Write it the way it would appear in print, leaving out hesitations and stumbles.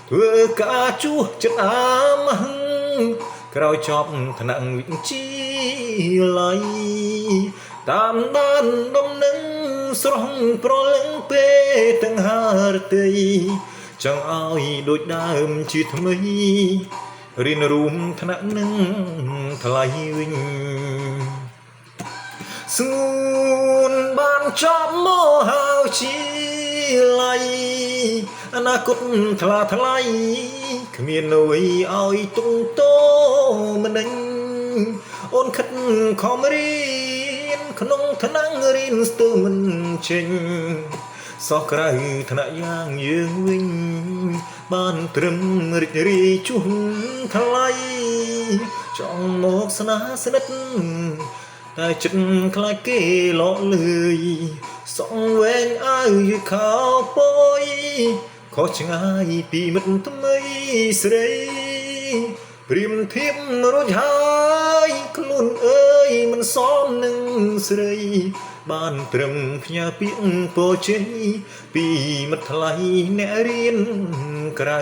ធ្វើការជួសចិត្តអាមហឹងក្រោយចប់ថ្នាក់វិជ្ជាល័យតាមដានដំណឹងស្រស់ប្រលឹងពេលទាំងហារតីចង់ឲ្យដូចដើមជាថ្មីរៀនរួមថ្នាក់នឹងថ្លៃវិញស្ងួនបានចប់មកហើយជាល័យអនាគតថ្លាថ្លៃគ្មានអ្វីឲ្យទុំតោម្នេញអូនខិតខំរៀនក្នុងថ្នាក់រៀនស្ទើរមិនចេញសោះក្រៅថ្នាក់យ៉ាងយើងវិញបានត្រឹមរីករាយជួនថ្លៃចង់មកស្នេហ៍ស្និទ្ធតែចិត្តខ្លាចគេលក់លឿយសងវែងអាវខោពយខុសឆ្ងាយពីមិត្តថ្មីស្រីព្រៀមធៀបរួចហើយខ្លួនអើយមិនសមនឹងស្រីបានត្រឹមផ្ញើពាក្យពរជ័យពីមិត្តថ្លៃអ្នករៀនក្រៅ